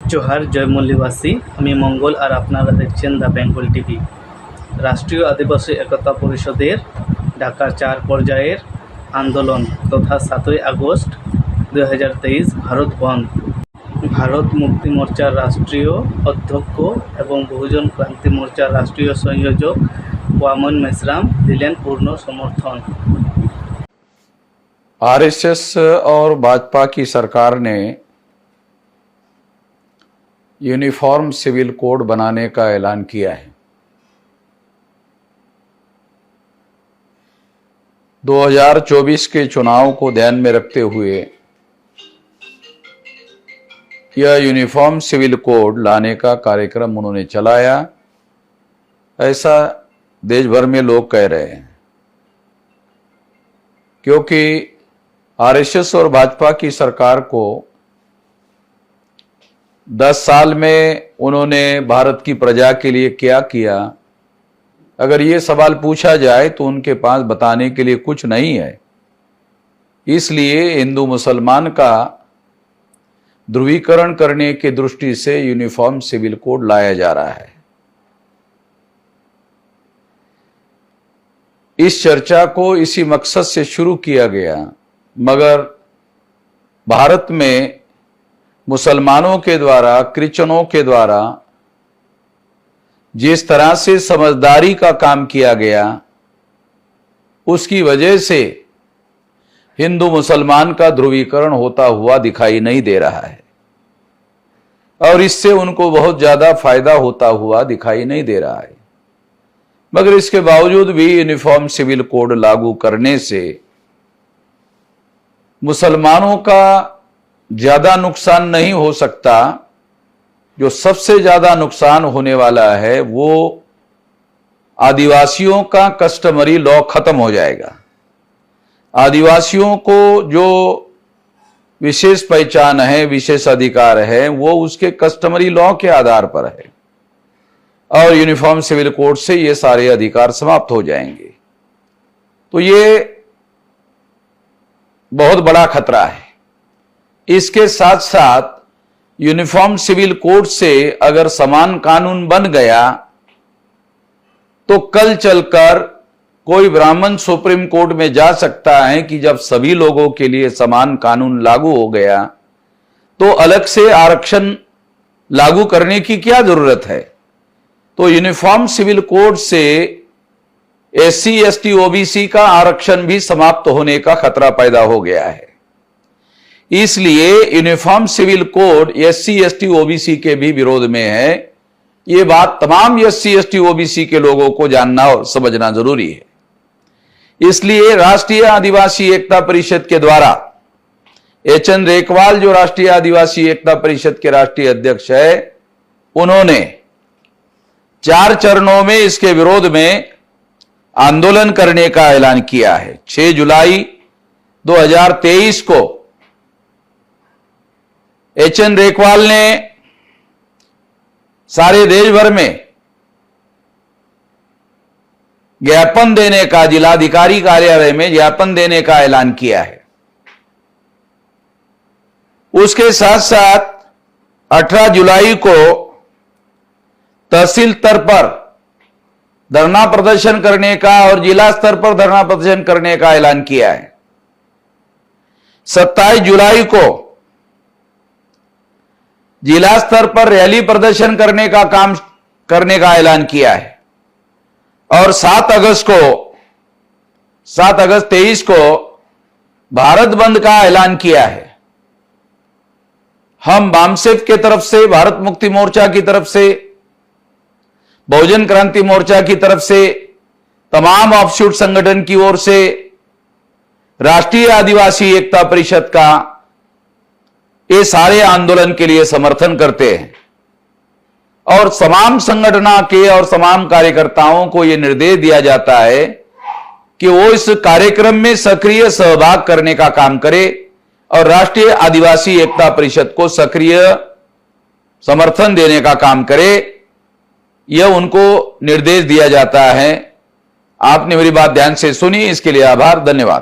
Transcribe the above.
जोहार जयमल्लीवासी आमी मंगल और आपनारा देखছেন द बेंगल टीवी। राष्ट्रीय आदिवासी एकता परिषदेर ढाका 4 पर्यायर आंदोलन तथा 7 আগস্ট 2023 भारत बंद भारत मुक्ति मोर्चार राष्ट्रीय अध्यक्ष एवं बहुजन क्रांति मोर्चार राष्ट्रीय संयोजक वामन मेश्राम दिलेन पूर्ण समर्थन। आरएसएस और भाजपा की सरकार ने यूनिफॉर्म सिविल कोड बनाने का ऐलान किया है। 2024 के चुनाव को ध्यान में रखते हुए यह यूनिफॉर्म सिविल कोड लाने का कार्यक्रम उन्होंने चलाया, ऐसा देश भर में लोग कह रहे हैं। क्योंकि आरएसएस और भाजपा की सरकार को 10 साल में उन्होंने भारत की प्रजा के लिए क्या किया, अगर ये सवाल पूछा जाए तो उनके पास बताने के लिए कुछ नहीं है। इसलिए हिंदू मुसलमान का ध्रुवीकरण करने की दृष्टि से यूनिफॉर्म सिविल कोड लाया जा रहा है। इस चर्चा को इसी मकसद से शुरू किया गया, मगर भारत में मुसलमानों के द्वारा, क्रिश्चियनों के द्वारा जिस तरह से समझदारी का काम किया गया, उसकी वजह से हिंदू मुसलमान का ध्रुवीकरण होता हुआ दिखाई नहीं दे रहा है और इससे उनको बहुत ज्यादा फायदा होता हुआ दिखाई नहीं दे रहा है। मगर इसके बावजूद भी यूनिफॉर्म सिविल कोड लागू करने से मुसलमानों का ज्यादा नुकसान नहीं हो सकता। जो सबसे ज्यादा नुकसान होने वाला है वो आदिवासियों का कस्टमरी लॉ खत्म हो जाएगा। आदिवासियों को जो विशेष पहचान है, विशेष अधिकार है, वो उसके कस्टमरी लॉ के आधार पर है और यूनिफॉर्म सिविल कोड से ये सारे अधिकार समाप्त हो जाएंगे। तो ये बहुत बड़ा खतरा है। इसके साथ साथ यूनिफॉर्म सिविल कोड से अगर समान कानून बन गया तो कल चलकर कोई ब्राह्मण सुप्रीम कोर्ट में जा सकता है कि जब सभी लोगों के लिए समान कानून लागू हो गया तो अलग से आरक्षण लागू करने की क्या जरूरत है। तो यूनिफॉर्म सिविल कोड से एससी, एसटी, ओबीसी का आरक्षण भी समाप्त होने का खतरा पैदा हो गया है। इसलिए uniform civil code SC, ST, OBC के भी विरोध में है। यह बात तमाम एससी, एसटी, ओबीसी के लोगों को जानना और समझना जरूरी है। इसलिए राष्ट्रीय आदिवासी एकता परिषद के द्वारा एचएन रेकवाल, जो राष्ट्रीय आदिवासी एकता परिषद के राष्ट्रीय अध्यक्ष है, उन्होंने 4 चरणों में इसके विरोध में आंदोलन करने का ऐलान किया है। 6 जुलाई 2023 को एचएन रेकवाल ने सारे देश भर में ज्ञापन देने का, जिलाधिकारी कार्यालय में ज्ञापन देने का ऐलान किया है। उसके साथ साथ 18 जुलाई को तहसील स्तर पर धरना प्रदर्शन करने का और जिला स्तर पर धरना प्रदर्शन करने का ऐलान किया है। 27 जुलाई को जिला स्तर पर रैली प्रदर्शन करने का काम करने का ऐलान किया है और 7 अगस्त 23 को भारत बंद का ऐलान किया है। हम बामसेफ के तरफ से, भारत मुक्ति मोर्चा की तरफ से, बहुजन क्रांति मोर्चा की तरफ से, तमाम ऑफशूट संगठन की ओर से, राष्ट्रीय आदिवासी एकता परिषद का ये सारे आंदोलन के लिए समर्थन करते हैं और तमाम संगठनों के और तमाम कार्यकर्ताओं को यह निर्देश दिया जाता है कि वो इस कार्यक्रम में सक्रिय सहभाग करने का काम करे और राष्ट्रीय आदिवासी एकता परिषद को सक्रिय समर्थन देने का काम करे। यह उनको निर्देश दिया जाता है। आपने मेरी बात ध्यान से सुनी, इसके लिए आभार, धन्यवाद।